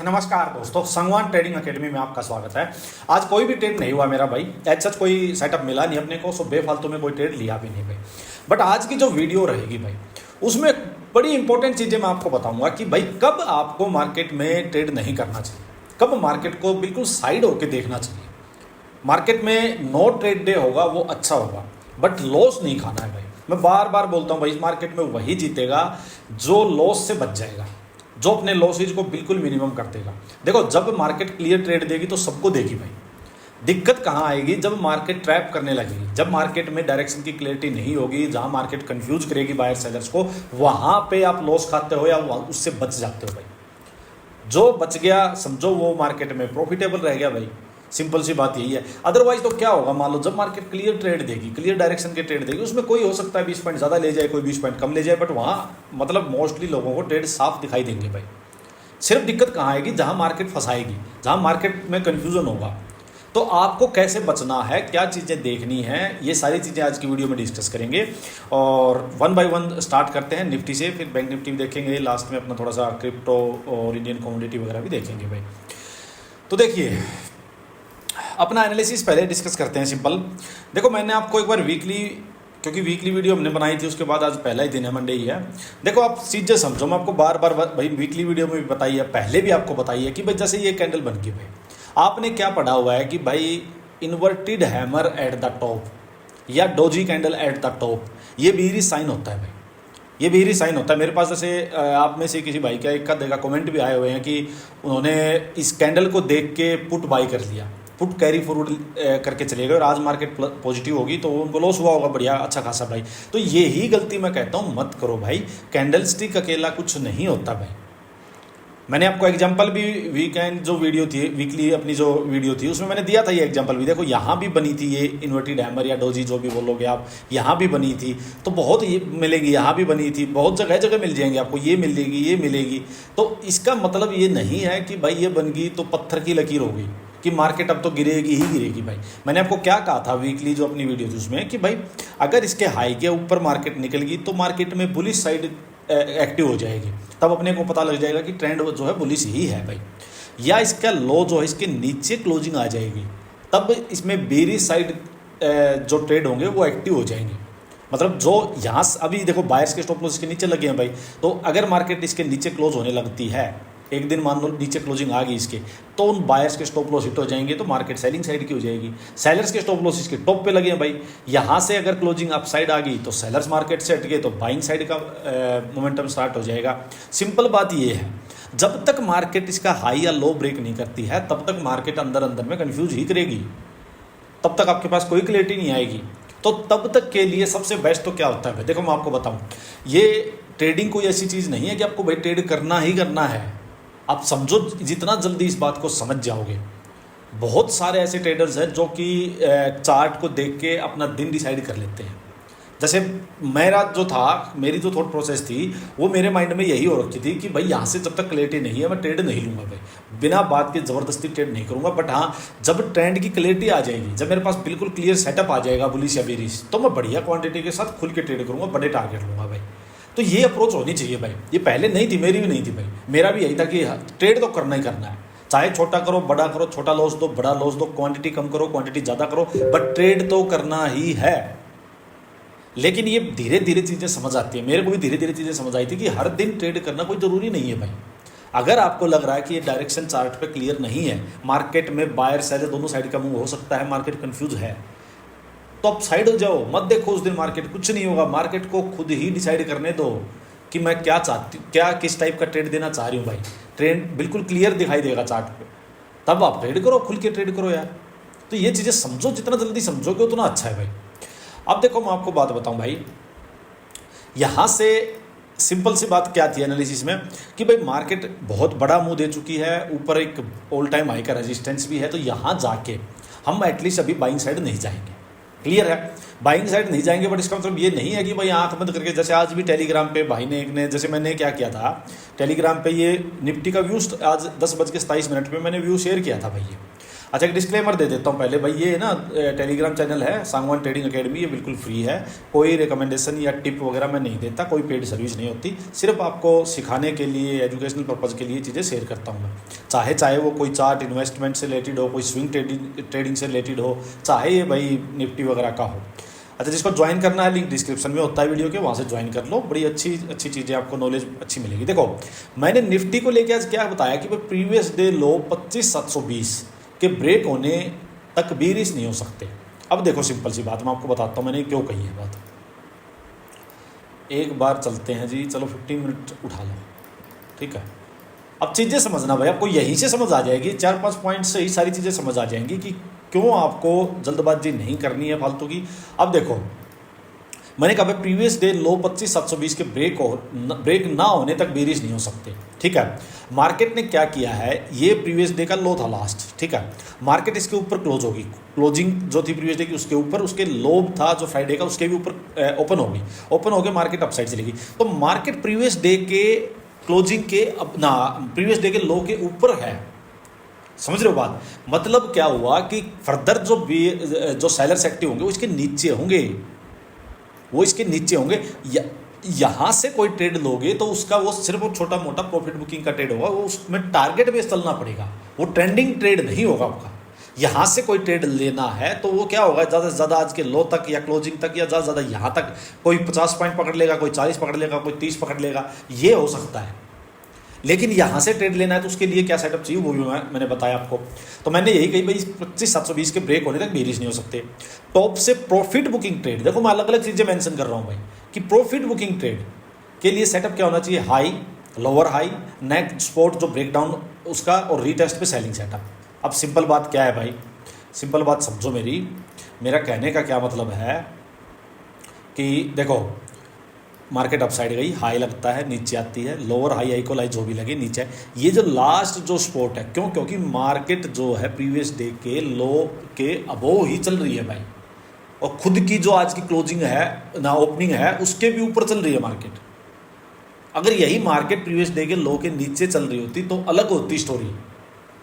नमस्कार दोस्तों, Sangwan trading academy में आपका स्वागत है। आज कोई भी ट्रेड नहीं हुआ मेरा भाई, एज सच कोई सेटअप मिला नहीं अपने को, सो बेफालतू में कोई ट्रेड लिया भी नहीं भाई। बट आज की जो वीडियो रहेगी भाई, उसमें बड़ी इंपॉर्टेंट चीज़ें मैं आपको बताऊंगा कि भाई कब आपको मार्केट में ट्रेड नहीं करना चाहिए, कब मार्केट को बिल्कुल साइड होकर देखना चाहिए। मार्केट में नो ट्रेड डे होगा वो अच्छा होगा, बट लॉस नहीं खाना है भाई। मैं बार बार बोलता हूँ भाई, इस मार्केट में वही जीतेगा जो लॉस से बच जाएगा, जो अपने लॉसेज को बिल्कुल मिनिमम कर देगा। देखो, जब मार्केट क्लियर ट्रेड देगी तो सबको देगी भाई। दिक्कत कहाँ आएगी? जब मार्केट ट्रैप करने लगेगी, जब मार्केट में डायरेक्शन की क्लियरिटी नहीं होगी, जहाँ मार्केट कंफ्यूज करेगी बायर सेलर्स को, वहाँ पे आप लॉस खाते हो या उससे बच जाते हो भाई। जो बच गया समझो वो मार्केट में प्रॉफिटेबल रह गया भाई। सिंपल सी बात यही है। अदरवाइज तो क्या होगा, मान लो जब मार्केट क्लियर ट्रेड देगी, क्लियर डायरेक्शन के ट्रेड देगी, उसमें कोई हो सकता है 20 पॉइंट ज़्यादा ले जाए, कोई 20 पॉइंट कम ले जाए, बट वहाँ मतलब मोस्टली लोगों को ट्रेड साफ दिखाई देंगे भाई। सिर्फ दिक्कत कहाँ आएगी? जहाँ मार्केट फंसाएगी, जहाँ मार्केट में कन्फ्यूजन होगा। तो आपको कैसे बचना है, क्या चीज़ें देखनी हैं, ये सारी चीज़ें आज की वीडियो में डिस्कस करेंगे। और वन बाय वन स्टार्ट करते हैं निफ्टी से, फिर बैंक निफ्टी भी देखेंगे, लास्ट में अपना थोड़ा सा क्रिप्टो और इंडियन कमोडिटी वगैरह भी देखेंगे भाई। तो देखिए, अपना एनालिसिस पहले डिस्कस करते हैं। सिंपल देखो, मैंने आपको एक बार वीकली, क्योंकि वीकली वीडियो हमने बनाई थी, उसके बाद आज पहला ही दिन है, मंडे ही है। देखो आप चीज़ें समझो, मैं आपको बार बार भाई वीकली वीडियो में भी बताई है, पहले भी आपको बताई है कि भाई जैसे ये कैंडल बन गई भाई, आपने क्या पढ़ा हुआ है कि भाई inverted hammer at the top या doji candle at the top, ये बीरी साइन होता है भाई। ये बीरी साइन होता है। मेरे पास जैसे आप में से किसी भाई का एक आधा कमेंट भी आए हुए हैं कि उन्होंने इस कैंडल को देख के पुट बाई कर लिया, पुट कैरी फॉरवर्ड करके चले गए और आज मार्केट पॉजिटिव होगी तो उनको लॉस हुआ होगा बढ़िया अच्छा खासा भाई। तो यही गलती मैं कहता हूँ मत करो भाई। कैंडल स्टिक अकेला कुछ नहीं होता भाई। मैंने आपको एग्जांपल भी वीकेंड जो वीडियो थी, वीकली अपनी जो वीडियो थी, उसमें मैंने दिया था ये एग्जांपल भी। देखो यहाँ भी बनी थी ये इन्वर्टेड हैमर या डोजी जो भी बोलोगे आप, यहाँ भी बनी थी तो बहुत ये मिलेगी, यहाँ भी बनी थी, बहुत जगह जगह मिल जाएंगे आपको, ये मिलेगी ये मिलेगी। तो इसका मतलब ये नहीं है कि भाई ये बन गई तो पत्थर की लकीर होगी कि मार्केट अब तो गिरेगी ही गिरेगी भाई। मैंने आपको क्या कहा था वीकली जो अपनी वीडियो थी उसमें कि भाई अगर इसके हाई के ऊपर मार्केट निकल गई तो मार्केट में बुलिश साइड एक्टिव हो जाएगी, तब अपने को पता लग जाएगा कि ट्रेंड जो है बुलिश ही है भाई। या इसका लो जो है इसके नीचे क्लोजिंग आ जाएगी, तब इसमें बेरिश साइड जो ट्रेड होंगे वो एक्टिव हो जाएंगे। मतलब जो यहाँ अभी देखो बायर्स के स्टॉप लॉस इसके नीचे लगे हैं भाई, तो अगर मार्केट इसके नीचे क्लोज होने लगती है, एक दिन मान लो नीचे क्लोजिंग आ गई इसके, तो उन बायर्स के स्टॉप लॉस हिट हो जाएंगे, तो मार्केट सेलिंग साइड की हो जाएगी। सेलर्स के स्टॉप लॉस इसके टॉप पे लगे हैं भाई, यहाँ से अगर क्लोजिंग अप साइड आ गई तो सेलर्स मार्केट से हट गए तो बाइंग साइड का मोमेंटम स्टार्ट हो जाएगा। सिंपल बात ये है, जब तक मार्केट इसका हाई या लो ब्रेक नहीं करती है तब तक मार्केट अंदर अंदर में कन्फ्यूज ही करेगी, तब तक आपके पास कोई क्लियरिटी नहीं आएगी। तो तब तक के लिए सबसे बेस्ट तो क्या होता है भाई? देखो मैं आपको बताऊँ, ये ट्रेडिंग कोई ऐसी चीज़ नहीं है कि आपको भाई ट्रेड करना ही करना है। आप समझो, जितना जल्दी इस बात को समझ जाओगे, बहुत सारे ऐसे ट्रेडर्स हैं जो कि चार्ट को देख के अपना दिन डिसाइड कर लेते हैं। जैसे मेरा जो था, मेरी जो थॉट प्रोसेस थी, वो मेरे माइंड में यही हो रखी थी कि भाई यहाँ से जब तक क्लियरिटी नहीं है मैं ट्रेड नहीं लूँगा भाई, बिना बात के ज़बरदस्ती ट्रेड नहीं करूँगा। बट हाँ, जब ट्रेंड की क्लियरिटी आ जाएगी, जब मेरे पास बिल्कुल क्लियर सेटअप आ जाएगा बुलिश या बेरिश, तो मैं बढ़िया क्वांटिटी के साथ खुल के ट्रेड करूँगा, बड़े टारगेट लूँगा भाई। तो ये अप्रोच होनी चाहिए भाई। ये पहले नहीं थी, मेरी भी नहीं थी भाई। मेरा भी यही था कि ट्रेड तो करना ही करना है, चाहे छोटा करो बड़ा करो, छोटा लॉस दो बड़ा लॉस दो, क्वांटिटी कम करो क्वांटिटी ज़्यादा करो, बट ट्रेड तो करना ही है। लेकिन ये धीरे धीरे चीज़ें समझ आती है, मेरे को भी धीरे धीरे चीज़ें समझ आई थी कि हर दिन ट्रेड करना कोई ज़रूरी नहीं है भाई। अगर आपको लग रहा है कि ये डायरेक्शन चार्ट पे क्लियर नहीं है, मार्केट में बायर सेलर दोनों साइड का मूव हो सकता है, मार्केट कन्फ्यूज है, तो आप साइड हो जाओ, मत देखो उस दिन मार्केट, कुछ नहीं होगा। मार्केट को खुद ही डिसाइड करने दो कि मैं क्या चाहती हूँ, क्या किस टाइप का ट्रेड देना चाह रही हूँ भाई। ट्रेंड बिल्कुल क्लियर दिखाई देगा चार्ट पे, तब आप ट्रेड करो, खुल के ट्रेड करो यार। तो ये चीज़ें समझो, जितना जल्दी समझोगे उतना अच्छा है भाई। अब देखो मैं आपको बात बताऊँ भाई, यहाँ से सिंपल सी बात क्या थी एनालिसिस में कि भाई मार्केट बहुत बड़ा मुँह दे चुकी है, ऊपर एक ऑल टाइम हाई का रेजिस्टेंस भी है, तो यहाँ जाके हम एटलीस्ट अभी बाइंग साइड नहीं जाएंगे। क्लियर है, बाइंग साइड नहीं जाएंगे। बट इसका मतलब ये नहीं है कि भाई आंख बंद करके, जैसे आज भी टेलीग्राम पे भाई ने एक ने, जैसे मैंने क्या किया था टेलीग्राम पे, ये निफ्टी का व्यू आज 10:27 पे मैंने व्यू शेयर किया था भाई। ये अच्छा, एक डिस्क्लेमर दे देता हूँ पहले भाई, ये ना टेलीग्राम चैनल है सांगवान ट्रेडिंग एकेडमी, ये बिल्कुल फ्री है। कोई रिकमेंडेशन या टिप वगैरह मैं नहीं देता, कोई पेड सर्विस नहीं होती, सिर्फ आपको सिखाने के लिए, एजुकेशनल पर्पज़ के लिए चीज़ें शेयर करता हूँ मैं। चाहे वो कोई चार्ट इन्वेस्टमेंट से रिलेटेड हो, कोई स्विंग ट्रेडिंग से रिलेटेड हो, चाहे ये भाई निफ्टी वगैरह का हो। अच्छा, जिसको ज्वाइन करना है लिंक डिस्क्रिप्शन में होता है वीडियो के, वहाँ से ज्वाइन कर लो, बड़ी अच्छी चीज़ें आपको नॉलेज अच्छी मिलेगी। देखो, मैंने निफ्टी को लेकर आज क्या बताया कि भाई प्रीवियस डे लो 25,720 के ब्रेक होने तक भी रीच नहीं हो सकते। अब देखो, सिंपल सी बात मैं आपको बताता हूँ मैंने क्यों कही है बात। एक बार चलते हैं जी, चलो 15 मिनट उठा लो, ठीक है। अब चीज़ें समझना भाई, आपको यहीं से समझ आ जाएगी, 4-5 पॉइंट से ही सारी चीज़ें समझ आ जाएंगी कि क्यों आपको जल्दबाजी नहीं करनी है फालतू की। अब देखो, मैंने कहा प्रीवियस डे लो 25,720 के ब्रेक ना होने तक भी रीच नहीं हो सकते, ठीक है। मार्केट ने क्या किया है, ये प्रीवियस डे का लो था लास्ट, ठीक है। मार्केट इसके ऊपर क्लोज होगी, क्लोजिंग जो थी प्रीवियस डे की उसके ऊपर, उसके लो था जो फ्राइडे का उसके भी ऊपर ओपन होगी, ओपन होकर मार्केट अपसाइड चलेगी। तो मार्केट प्रीवियस डे के क्लोजिंग के प्रीवियस डे के लो के ऊपर है, समझ रहे हो बात। मतलब क्या हुआ कि फर्दर जो सेलर्स एक्टिव होंगे वो इसके नीचे होंगे, वो इसके नीचे होंगे। यहाँ से कोई ट्रेड लोगे तो उसका वो सिर्फ वो छोटा मोटा प्रॉफिट बुकिंग का ट्रेड होगा, वो उसमें टारगेट बेस चलना पड़ेगा, वो ट्रेंडिंग ट्रेड नहीं होगा आपका। यहाँ से कोई ट्रेड लेना है तो वो क्या होगा, ज़्यादा से ज़्यादा आज के लो तक या क्लोजिंग तक, या ज़्यादा से ज़्यादा यहाँ तक कोई 50 पॉइंट पकड़ लेगा, कोई 40 पकड़ लेगा, कोई 30 पकड़ लेगा, ये हो सकता है। लेकिन यहाँ से ट्रेड लेना है तो उसके लिए क्या सेटअप चाहिए वो भी मैंने बताया आपको। तो मैंने यही कही भाई 25,720 के ब्रेक होने तक भी रीच नहीं हो सकते। टॉप से प्रॉफिट बुकिंग ट्रेड, देखो मैं अलग अलग चीज़ें मेंशन कर रहा हूँ भाई कि प्रॉफिट बुकिंग ट्रेड के लिए सेटअप क्या होना चाहिए, हाई, लोअर हाई, नेक स्पॉट जो ब्रेकडाउन उसका, और रीटेस्ट पे सेलिंग सेटअप। अब सिंपल बात क्या है भाई, सिंपल बात समझो मेरा कहने का क्या मतलब है कि देखो, मार्केट अपसाइड गई, हाई लगता है, नीचे आती है, लोअर हाई इक्वलाइज जो भी लगे नीचे, ये जो लास्ट जो स्पॉट है, क्योंकि मार्केट जो है प्रीवियस डे के लो के अबोव ही चल रही है भाई, और खुद की जो आज की क्लोजिंग है ना, ओपनिंग है, उसके भी ऊपर चल रही है मार्केट। अगर यही मार्केट प्रीवियस डे के लो के नीचे चल रही होती तो अलग होती स्टोरी,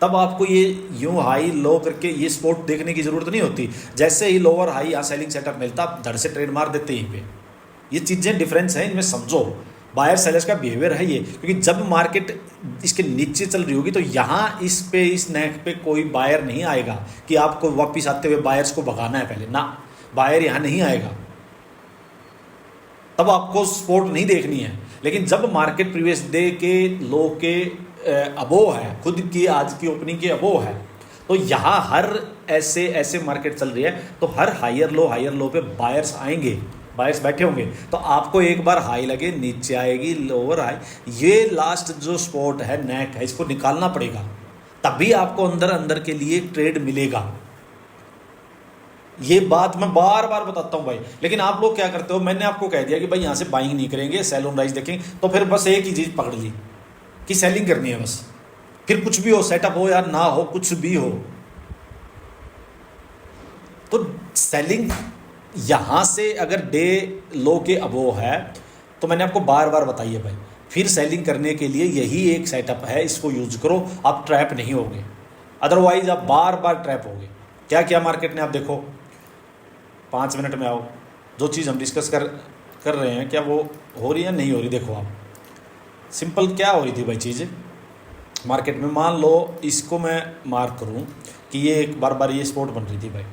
तब आपको ये यूं हाई लो करके ये स्पॉट देखने की जरूरत नहीं होती। जैसे ही लोअर हाई या सेलिंग सेटअप मिलता, धड़ से ट्रेड मार देते यहीं पे। ये चीज़ें डिफरेंस है, इनमें समझो, बायर सेलर्स का बिहेवियर है ये। क्योंकि जब मार्केट इसके नीचे चल रही होगी तो यहाँ इस नेक पे कोई बायर नहीं आएगा कि आपको वापस आते हुए बायर्स को भगाना है पहले ना, बायर यहाँ नहीं आएगा, तब आपको स्पॉट नहीं देखनी है। लेकिन जब मार्केट प्रीवियस डे के लो के अबोव है, खुद की आज की ओपनिंग के अबोव है, तो यहाँ हर ऐसे मार्केट चल रही है तो हर हायर लो पे बायर्स आएंगे, बायर्स बैठे होंगे। तो आपको एक बार हाई लगे, नीचे आएगी, लोअर हाई, ये लास्ट जो स्पॉट है, नेक है, इसको निकालना पड़ेगा, तभी आपको अंदर के लिए ट्रेड मिलेगा। ये बात मैं बार बार बताता हूं भाई। लेकिन आप लोग क्या करते हो, मैंने आपको कह दिया कि भाई यहां से बाइंग नहीं करेंगे, सेल ऑन राइज देखेंगे, तो फिर बस एक ही चीज पकड़ ली कि सेलिंग करनी है बस। फिर कुछ भी हो, सेटअप हो या ना हो, कुछ भी हो, तो सेलिंग यहां से अगर डे लो के अबोव है तो मैंने आपको बार बार बताई है भाई, फिर सेलिंग करने के लिए यही एक सेटअप है, इसको यूज करो, आप ट्रैप नहीं होगे, अदरवाइज आप बार बार ट्रैप होगे। क्या किया मार्केट ने, आप देखो 5 मिनट में आओ, जो चीज़ हम डिस्कस कर रहे हैं क्या वो हो रही है नहीं हो रही। देखो आप सिंपल क्या हो रही थी भाई चीज़ मार्केट में, मान लो इसको मैं मार्क करूं कि ये एक बार ये स्पॉट बन रही थी भाई।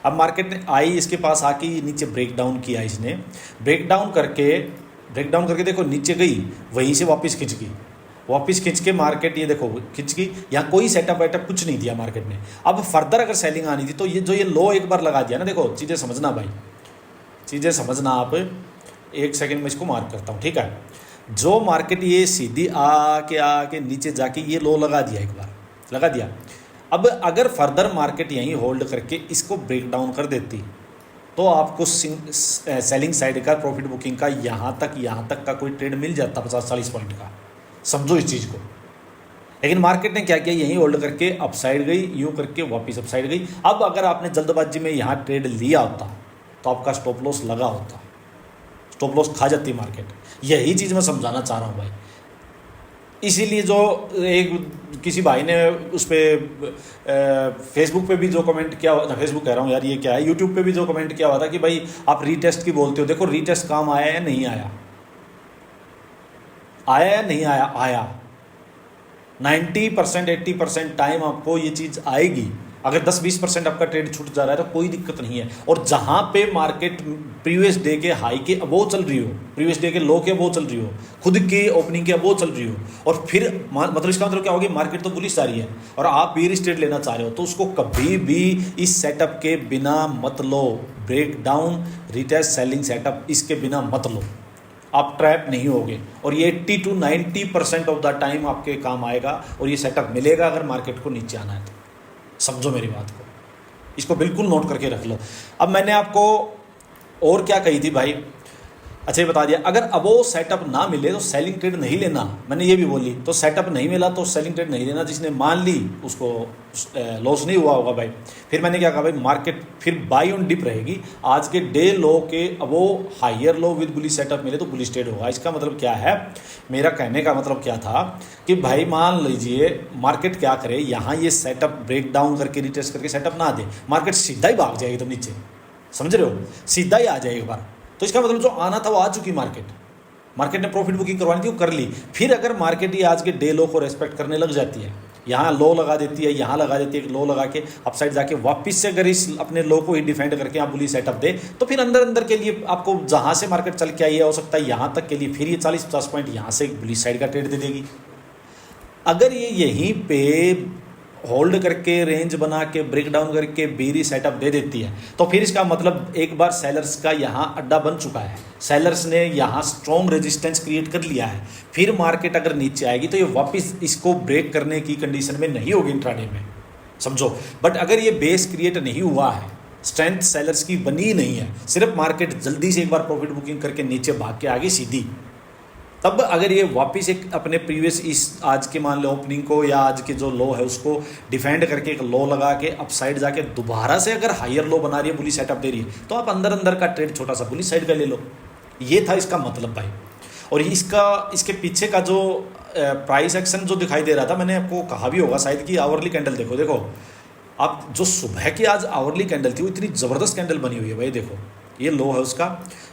अब मार्केट ने आई, इसके पास आके नीचे ब्रेक डाउन किया, इसने ब्रेक डाउन करके देखो नीचे गई, वहीं से वापस खिंच के मार्केट, ये देखो खिंच की, यहाँ कोई सेटअप वेटअप कुछ नहीं दिया मार्केट ने। अब फर्दर अगर सेलिंग आनी थी तो ये लो एक बार लगा दिया ना। देखो चीज़ें समझना भाई, चीज़ें समझना आप, एक सेकंड में इसको मार्क करता हूँ, ठीक है। जो मार्केट ये सीधी आके नीचे जाके ये लो लगा दिया, एक बार लगा दिया। अब अगर फर्दर मार्केट यहीं होल्ड करके इसको ब्रेक डाउन कर देती तो आपको सेलिंग साइड का प्रॉफिट बुकिंग का यहाँ तक का कोई ट्रेड मिल जाता 50-40 पॉइंट का, समझो इस चीज़ को। लेकिन मार्केट ने क्या किया, यहीं होल्ड करके अपसाइड गई, यूं करके वापस अपसाइड गई। अब अगर आपने जल्दबाजी में यहाँ ट्रेड लिया होता तो आपका स्टॉप लॉस लगा होता, स्टॉप लॉस खा जाती मार्केट। यही चीज़ मैं समझाना चाह रहा हूँ भाई। इसीलिए जो एक किसी भाई ने उस पर फेसबुक पे भी जो कमेंट किया हुआ था, फेसबुक कह रहा हूँ यार ये क्या है, यूट्यूब पे भी जो कमेंट किया हुआ था कि भाई आप रीटेस्ट की बोलते हो। देखो रीटेस्ट काम आया या नहीं आया, आया या नहीं आया, आया। 90% 80% टाइम आपको ये चीज़ आएगी। अगर 10-20% आपका ट्रेड छूट जा रहा है तो कोई दिक्कत नहीं है। और जहाँ पे मार्केट प्रीवियस डे के हाई के अबोव चल रही हो, प्रीवियस डे के लो के अबोव चल रही हो, खुद की ओपनिंग के अबोव चल रही हो, और फिर मतलब इसका मतलब क्या होगी, मार्केट तो बुलिश जा रही है और आप बेयरिश ट्रेड लेना चाह रहे हो, तो उसको कभी भी इस सेटअप के बिना मत लो। Break down retest selling setup इसके बिना मत लो, आप ट्रैप नहीं होगे। और ये 80 to 90% ऑफ द टाइम आपके काम आएगा और ये सेटअप मिलेगा अगर मार्केट को नीचे आना है तो। समझो मेरी बात को, इसको बिल्कुल नोट करके रख लो। अब मैंने आपको और क्या कही थी भाई, अच्छा ये बता दिया, अगर अब वो सेटअप ना मिले तो सेलिंग ट्रेड नहीं लेना। मैंने ये भी बोली, तो सेटअप नहीं मिला तो सेलिंग ट्रेड नहीं लेना। जिसने मान ली उसको लॉस नहीं हुआ होगा भाई। फिर मैंने क्या कहा भाई, मार्केट फिर बाई ऑन डिप रहेगी। आज के डे लो के अब वो higher low with bullish setup मिले तो बुलिश ट्रेड होगा। इसका मतलब क्या है, मेरा कहने का मतलब क्या था कि भाई मान लीजिए मार्केट क्या करे, यहाँ ये सेटअप ब्रेक डाउन करके रिटेस्ट करके सेटअप ना दे, मार्केट सीधा ही भाग जाएगी, तो नीचे समझ रहे हो, सीधा ही आ जाए एक बार। तो इसका मतलब जो आना था वो आ चुकी, मार्केट ने प्रॉफिट बुकिंग करवानी थी वो कर ली। फिर अगर मार्केट ही आज के डे लो को रेस्पेक्ट करने लग जाती है, यहाँ लो लगा देती है, यहाँ लगा देती है, लो लगा के अपसाइड जाके वापस से अगर इस अपने लो को ही डिफेंड करके आप बुलिश सेटअप दे, तो फिर अंदर अंदर के लिए आपको जहाँ से मार्केट चल के आई है हो सकता है यहाँ तक के लिए फिर ये 40-50 पॉइंट यहाँ से बुलिश साइड का ट्रेड दे देगी। अगर ये यहीं पे होल्ड करके रेंज बना के ब्रेक डाउन करके बेरी सेटअप दे देती है, तो फिर इसका मतलब एक बार सेलर्स का यहाँ अड्डा बन चुका है, सेलर्स ने यहाँ स्ट्रॉन्ग रेजिस्टेंस क्रिएट कर लिया है। फिर मार्केट अगर नीचे आएगी तो ये वापस इसको ब्रेक करने की कंडीशन में नहीं होगी इंट्राडे में, समझो। बट अगर ये बेस क्रिएट नहीं हुआ है, स्ट्रेंथ सेलर्स की बनी नहीं है, सिर्फ मार्केट जल्दी से एक बार प्रॉफिट बुकिंग करके नीचे भाग के आगे सीधी, तब अगर ये वापस एक अपने प्रीवियस इस आज के मान लो ओपनिंग को या आज के जो लो है उसको डिफेंड करके एक लो लगा के अपसाइड जाके दोबारा से अगर हायर लो बना रही है, बुलिश सेटअप दे रही है, तो आप अंदर अंदर का ट्रेड छोटा सा बुलिश साइड का ले लो। ये था इसका मतलब भाई। और इसके पीछे का जो प्राइस एक्शन जो दिखाई दे रहा था, मैंने आपको कहा भी होगा शायद कि आवरली कैंडल देखो आप, जो सुबह की आज आवरली कैंडल थी वो इतनी ज़बरदस्त कैंडल बनी हुई है भाई। देखो ये लो है उसका,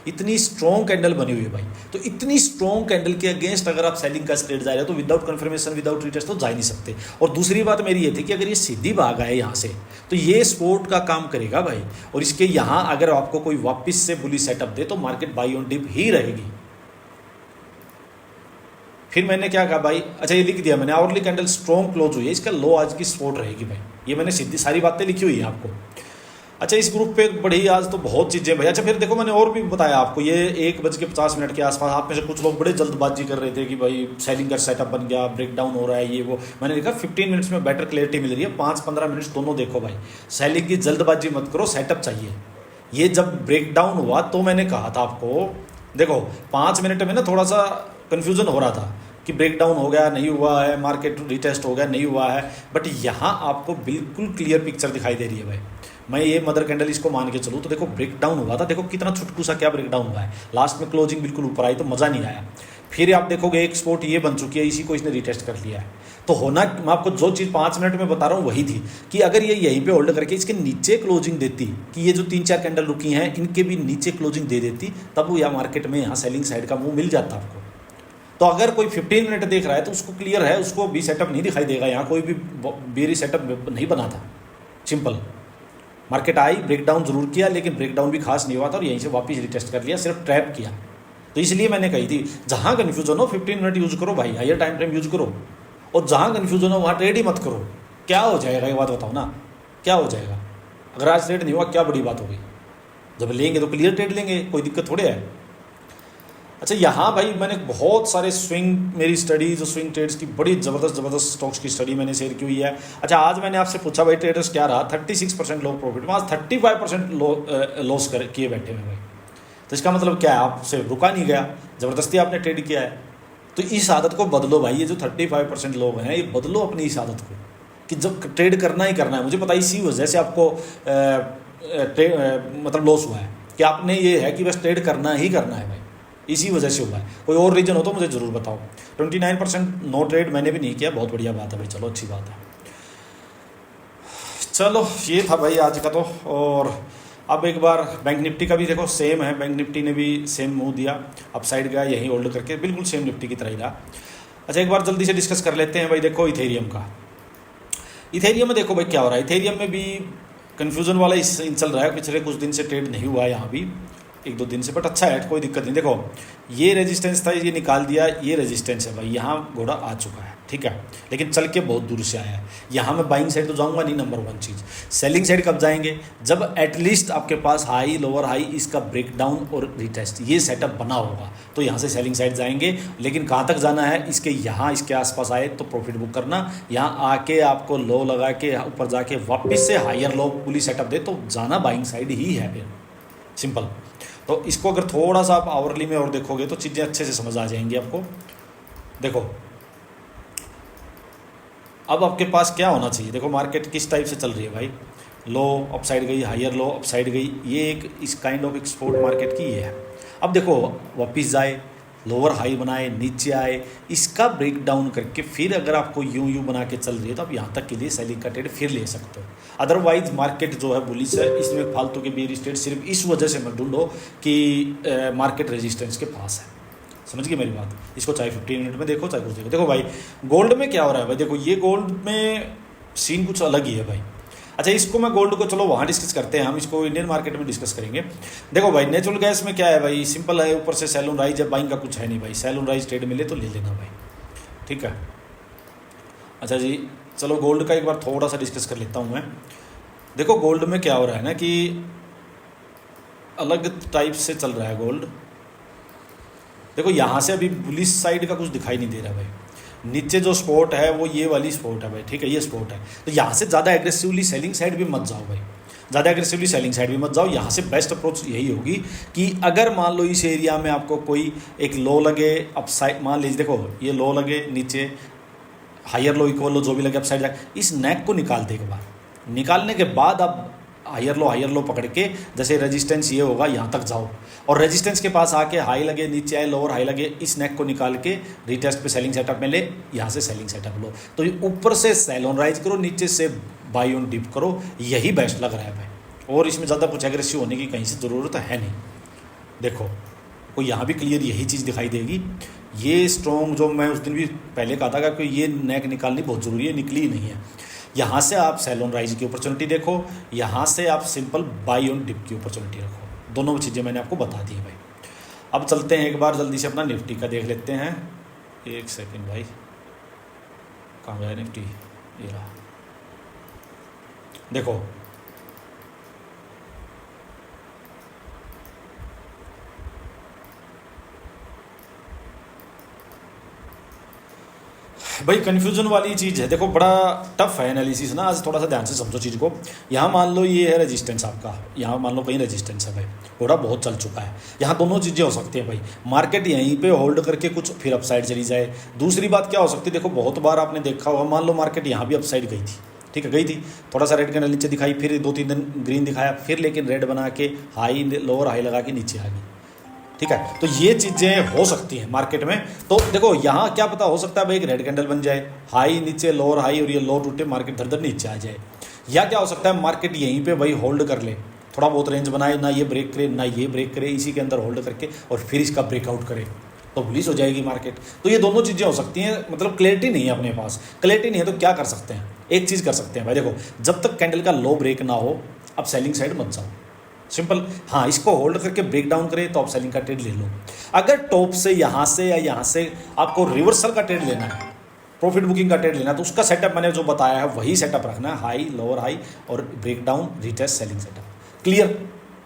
इतनी स्ट्रॉन्ग कैंडल बनी हुई है भाई। तो इतनी स्ट्रॉन्ग कैंडल के अगेंस्ट अगर आप सेलिंग का ट्रेड जा रहे हो तो विदाउट कंफर्मेशन विदाउट रिटेस्ट तो जा ही नहीं सकते। और दूसरी बात मेरी ये थी कि अगर ये सीधी भाग आए यहाँ से तो ये सपोर्ट का काम करेगा भाई। और इसके यहाँ अगर आपको कोई वापस से बुलिश सेटअप दे तो मार्केट बाई ऑन डिप ही रहेगी। फिर मैंने क्या कहा भाई, अच्छा ये लिख दिया मैंने, आवरली कैंडल स्ट्रॉन्ग क्लोज हुई है, इसका लो आज की सपोर्ट रहेगी भाई। ये मैंने सीधी सारी बातें लिखी हुई है आपको। अच्छा इस ग्रुप पे बढ़ी आज तो बहुत चीज़ें भाई। अच्छा फिर देखो मैंने और भी बताया आपको, ये 1:50 के आसपास आप में से कुछ लोग बड़े जल्दबाजी कर रहे थे कि भाई सेलिंग का सेटअप बन गया, ब्रेक डाउन हो रहा है, ये वो। मैंने लिखा 15 मिनट्स में बेटर क्लियरिटी मिल रही है, 5-15 मिनट्स दोनों देखो भाई। सेलिंग की जल्दबाजी मत करो, सेटअप चाहिए। ये जब ब्रेक डाउन हुआ तो मैंने कहा था आपको, देखो 5 मिनट में ना थोड़ा सा कन्फ्यूज़न हो रहा था कि ब्रेक डाउन हो गया नहीं हुआ है, मार्केट रिटेस्ट हो गया नहीं हुआ है, बट यहाँ आपको बिल्कुल क्लियर पिक्चर दिखाई दे रही है भाई। मैं ये मदर कैंडल इसको मान के चलूँ तो देखो ब्रेक डाउन हुआ था, देखो कितना छुटकू सा क्या ब्रेक डाउन हुआ है, लास्ट में क्लोजिंग बिल्कुल ऊपर आई तो मज़ा नहीं आया। फिर आप देखोगे एक स्पॉट ये बन चुकी है, इसी को इसने रिटेस्ट कर लिया है। तो होना, मैं आपको जो चीज़ 5 मिनट में बता रहा हूँ वही थी कि अगर ये यहीं पे होल्ड करके इसके नीचे क्लोजिंग देती, कि ये जो 3-4 कैंडल रुकी हैं इनके भी नीचे क्लोजिंग दे देती, तब वो या मार्केट में यहाँ सेलिंग साइड का मूव मिल जाता आपको। तो अगर कोई 15 मिनट देख रहा है तो उसको क्लियर है, उसको भी सेटअप नहीं दिखाई देगा, यहाँ कोई भी बेरी सेटअप नहीं बना था। सिंपल, मार्केट आई, ब्रेकडाउन जरूर किया लेकिन ब्रेकडाउन भी खास नहीं हुआ था और यहीं से वापस रिटेस्ट कर लिया, सिर्फ ट्रैप किया। तो इसलिए मैंने कही थी जहाँ कन्फ्यूजन हो 15 मिनट यूज करो भाई, हायर टाइम फ्रेम यूज करो, और जहाँ कन्फ्यूजन हो वहाँ ट्रेड ही मत करो। क्या हो जाएगा ये बात बताओ ना, क्या हो जाएगा? अगर आज ट्रेड नहीं हुआ क्या बड़ी बात होगी? जब लेंगे तो क्लियर ट्रेड लेंगे, कोई दिक्कत थोड़े है। अच्छा यहाँ भाई मैंने बहुत सारे स्विंग, मेरी स्टडी जो स्विंग ट्रेड्स की बड़ी ज़बरदस्त स्टॉक्स की स्टडी मैंने शेयर की हुई है। अच्छा आज मैंने आपसे पूछा भाई ट्रेडर्स क्या रहा, 36% लो प्रॉफिट में, आज 35% लॉस किए बैठे हैं भाई। तो इसका मतलब क्या है, आपसे रुका नहीं गया, ज़बरदस्ती आपने ट्रेड किया है। तो इस आदत को बदलो भाई, ये जो 35% लोग हैं ये बदलो अपनी इस आदत को कि जब ट्रेड करना ही करना है। मुझे पता इसी वजह से आपको मतलब लॉस हुआ है कि आपने ये है कि बस ट्रेड करना ही करना है भाई। इसी वजह से हुआ है। कोई और रीज़न हो तो मुझे ज़रूर बताओ। 29% नो ट्रेड मैंने भी नहीं किया, बहुत बढ़िया बात है भाई, चलो अच्छी बात है। चलो ये था भाई आज का तो। और अब एक बार बैंक निफ्टी का भी देखो सेम है, बैंक निफ्टी ने भी सेम मूव दिया, अपसाइड गया यहीं होल्ड करके, बिल्कुल सेम निफ्टी की तरह ही रहा। अच्छा एक बार जल्दी से डिस्कस कर लेते हैं भाई, देखो इथेरियम का। इथेरियम में देखो भाई क्या हो रहा है, इथेरियम में भी कन्फ्यूजन वाला इस चल रहा है, पिछले कुछ दिन से ट्रेड नहीं हुआ है यहाँ भी, एक दो दिन से, बट अच्छा है, कोई दिक्कत नहीं। देखो ये रेजिस्टेंस था, ये निकाल दिया, ये रेजिस्टेंस है भाई, यहाँ घोड़ा आ चुका है, ठीक है, लेकिन चल के बहुत दूर से आया है। यहाँ मैं बाइंग साइड तो जाऊँगा नहीं, नंबर वन चीज़। सेलिंग साइड कब जाएंगे, जब एटलीस्ट आपके पास हाई लोअर हाई इसका ब्रेकडाउन और रिटेस्ट ये सेटअप बना होगा, तो यहाँ से सेलिंग साइड जाएंगे। लेकिन कहाँ तक जाना है, इसके यहाँ इसके आसपास आए तो प्रॉफिट बुक करना, यहाँ आके आपको लो लगा के ऊपर जाके वापस से हायर लो पुली सेटअप दे तो जाना बाइंग साइड ही है फिर, सिंपल। तो इसको अगर थोड़ा सा आप आवरली में और देखोगे तो चीज़ें अच्छे से समझ आ जाएंगी आपको। देखो अब आपके पास क्या होना चाहिए, देखो मार्केट किस टाइप से चल रही है भाई, लो अपसाइड गई, हायर लो अपसाइड गई, ये एक इस काइंड ऑफ एक्सपोर्ट मार्केट की ये है। अब देखो वापस जाए, लोअर हाई बनाए, नीचे आए, इसका ब्रेक डाउन करके फिर अगर आपको यूं बना के चल रही है तो आप यहाँ तक के लिए सेलिंग का ट्रेड फिर ले सकते हो। अदरवाइज मार्केट जो है बुलिश है, इसमें फालतू के बेयर स्टेट सिर्फ इस वजह से मत ढूंढो कि मार्केट रेजिस्टेंस के पास है, समझ गए मेरी बात। इसको चाहे 15 मिनट में देखो चाहे कुछ देखो। देखो भाई गोल्ड में क्या हो रहा है भाई, देखो ये गोल्ड में सीन कुछ अलग ही है भाई। अच्छा इसको मैं गोल्ड को चलो वहाँ डिस्कस करते हैं, हम इसको इंडियन मार्केट में डिस्कस करेंगे। देखो भाई नेचुरल गैस में क्या है भाई, सिंपल है, ऊपर से सेल ऑन राइज है, बाइंग का कुछ है नहीं भाई, सेल ऑन राइज ट्रेड मिले तो ले लेना भाई, ठीक है। अच्छा जी चलो गोल्ड का एक बार थोड़ा सा डिस्कस कर लेता हूँ मैं। देखो गोल्ड में क्या हो रहा है ना कि अलग टाइप से चल रहा है गोल्ड। देखो यहाँ से अभी बुलिश साइड का कुछ दिखाई नहीं दे रहा भाई, नीचे जो स्पोर्ट है वो ये वाली स्पोर्ट है भाई, ठीक है, ये स्पोर्ट है। तो यहाँ से ज़्यादा एग्रेसिवली सेलिंग साइड भी मत जाओ भाई, ज़्यादा एग्रेसिवली सेलिंग साइड भी मत जाओ। यहाँ से बेस्ट अप्रोच यही होगी कि अगर मान लो इस एरिया में आपको कोई एक लो लगे अपसाइड, मान लीजिए देखो ये लो लगे नीचे, हायर लो इक्वल लो जो भी लगे अपसाइड जाए, इस नेक को निकाल दे एक बार, निकालने के बाद आप हायर लो पकड़ के जैसे रेजिस्टेंस ये होगा यहाँ तक जाओ, और रेजिस्टेंस के पास आके हाई लगे, नीचे आए, लोअर हाई लगे, इस नेक को निकाल के रिटेस्ट पे सेलिंग सेटअप में ले, यहाँ से सेलिंग सेटअप लो। तो ये ऊपर से सेल ऑन राइज करो, नीचे से बाई ऑन डिप करो, यही बेस्ट लग रहा है भाई, और इसमें ज़्यादा कुछ एग्रेसिव होने की कहीं से ज़रूरत है नहीं। देखो को यहाँ भी क्लियर यही चीज़ दिखाई देगी, ये स्ट्रॉन्ग जो मैं उस दिन भी पहले कहा था कि ये नेक निकालनी बहुत ज़रूरी है, निकली ही नहीं है। यहाँ से आप सेल ऑन राइज की अपॉर्चुनिटी देखो, यहाँ से आप सिंपल बाई ऑन डिप की अपॉर्चुनिटी रखो, दोनों चीज़ें मैंने आपको बता दी है भाई। अब चलते हैं एक बार जल्दी से अपना निफ्टी का देख लेते हैं, एक सेकंड भाई, कहाँ गया निफ्टी, ये रहा। देखो भाई कंफ्यूजन वाली चीज़ है, देखो बड़ा टफ है एनालिसिस ना, आज थोड़ा सा ध्यान से समझो चीज़ को। यहाँ मान लो ये है रेजिस्टेंस आपका, यहाँ मान लो कहीं रेजिस्टेंस है भाई, घोड़ा बहुत चल चुका है, यहाँ दोनों चीज़ें हो सकती हैं भाई, मार्केट यहीं पे होल्ड करके कुछ फिर अपसाइड चली जाए। दूसरी बात क्या हो सकती है, देखो बहुत बार आपने देखा होगा, मान लो मार्केट यहाँ भी अपसाइड गई थी, ठीक है, गई थी, थोड़ा सा रेड कैंडल नीचे दिखाई, फिर 2-3 दिन ग्रीन दिखाया, फिर लेकिन रेड बना के हाई लोअर हाई लगा के नीचे आ गई, ठीक है। तो ये चीज़ें हो सकती हैं मार्केट में। तो देखो यहाँ क्या पता हो सकता है भाई एक रेड कैंडल बन जाए, हाई नीचे लोअर हाई, और ये लो टूटे मार्केट धर नीचे आ जाए, या क्या हो सकता है मार्केट यहीं पे भाई होल्ड कर ले, थोड़ा बहुत रेंज बनाए, ना ये ब्रेक करे ना ये ब्रेक करे, इसी के अंदर होल्ड करके और फिर इसका ब्रेकआउट करे तो बुलिश हो जाएगी मार्केट। तो ये दोनों चीज़ें हो सकती हैं, मतलब क्लैरिटी नहीं है अपने पास, क्लैरिटी नहीं है तो क्या कर सकते हैं, एक चीज़ कर सकते हैं भाई, देखो जब तक कैंडल का लो ब्रेक ना हो अब सेलिंग साइड मत जाओ, सिंपल। हाँ इसको होल्ड करके ब्रेक डाउन करें तो आप सेलिंग का ट्रेड ले लो। अगर टॉप से यहाँ से या यहाँ से आपको रिवर्सल का ट्रेड लेना है, प्रॉफिट बुकिंग का ट्रेड लेना है, तो उसका सेटअप मैंने जो बताया है वही सेटअप रखना है, हाई लोअर हाई और break down retest selling setup, clear,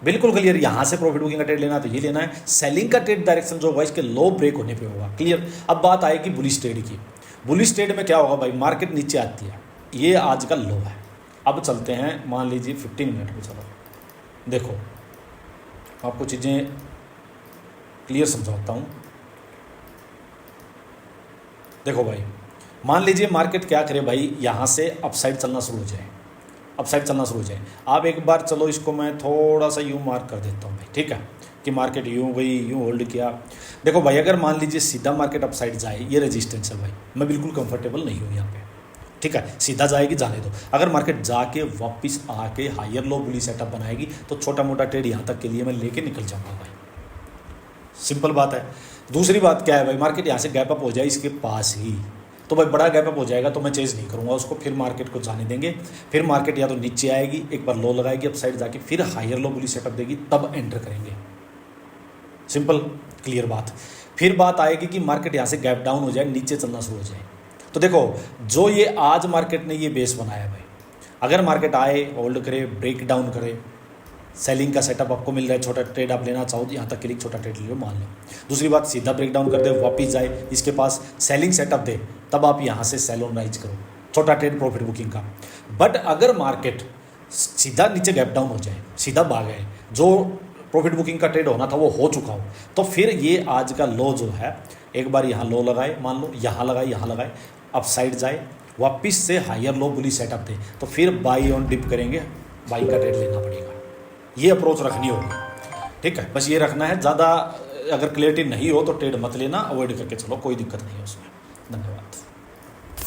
बिल्कुल क्लियर। यहाँ से प्रॉफिट बुकिंग का ट्रेड लेना है तो ये लेना है, सेलिंग का ट्रेड डायरेक्शन जो होगा इसके लो ब्रेक होने पे होगा, क्लियर। अब बात आएगी बुलिश ट्रेड की, बुलिश ट्रेड में क्या होगा भाई, मार्केट नीचे आती है, ये आज का लो है। अब चलते हैं मान लीजिए 15 मिनट में, चलो देखो आपको चीज़ें क्लियर समझाता हूँ। देखो भाई मान लीजिए मार्केट क्या करे भाई, यहाँ से अपसाइड चलना शुरू हो जाए, अपसाइड चलना शुरू हो जाए। आप एक बार चलो इसको मैं थोड़ा सा यूँ मार्क कर देता हूँ भाई, ठीक है, कि मार्केट यूँ गई, यूँ होल्ड किया। देखो भाई, अगर मान लीजिए सीधा मार्केट अपसाइड जाए, ये रेजिस्टेंस है भाई, मैं बिल्कुल कंफर्टेबल नहीं हूँ यहाँ पे, ठीक है, सीधा जाएगी जाने दो। अगर मार्केट जाके वापस आके हायर लो बुली सेटअप बनाएगी तो छोटा मोटा ट्रेड यहाँ तक के लिए मैं लेके निकल जाऊँगा भाई, सिंपल बात है। दूसरी बात क्या है भाई, मार्केट यहाँ से गैप अप हो जाए इसके पास ही, तो भाई बड़ा गैप अप हो जाएगा तो मैं चेज नहीं करूँगा उसको, फिर मार्केट को जाने देंगे। फिर मार्केट या तो नीचे आएगी, एक बार लो लगाएगी अपसाइड जाके, फिर हायर लो बुली सेटअप देगी, तब एंटर करेंगे। सिंपल क्लियर बात। फिर बात आएगी कि मार्केट यहाँ से गैप डाउन हो जाए, नीचे चलना शुरू हो जाए। तो देखो, जो ये आज मार्केट ने ये बेस बनाया भाई, अगर मार्केट आए, होल्ड करे, ब्रेक डाउन करे, सेलिंग का सेटअप आपको मिल रहा है, छोटा ट्रेड आप लेना चाहो तो यहाँ तक के लिए छोटा ट्रेड ले लो, मान लो। दूसरी बात, सीधा ब्रेक डाउन कर दे, वापिस जाए, इसके पास सेलिंग सेटअप दे, तब आप यहाँ से सेल ऑन राइज करो, छोटा ट्रेड प्रॉफिट बुकिंग का। बट अगर मार्केट सीधा नीचे गैप डाउन हो जाए, सीधा भाग आए, जो प्रॉफिट बुकिंग का ट्रेड होना था वो हो चुका हो, तो फिर ये आज का लो जो है, एक बार यहाँ लो लगाए, मान लो यहाँ लगाए, अप साइड जाए, वापिस से हायर लो बुली सेटअप दे, तो फिर बाई ऑन डिप करेंगे, बाई का ट्रेड लेना पड़ेगा। ये अप्रोच रखनी होगी, ठीक है, बस ये रखना है। ज़्यादा अगर क्लियरिटी नहीं हो तो ट्रेड मत लेना, अवॉइड करके चलो, कोई दिक्कत नहीं है उसमें। धन्यवाद।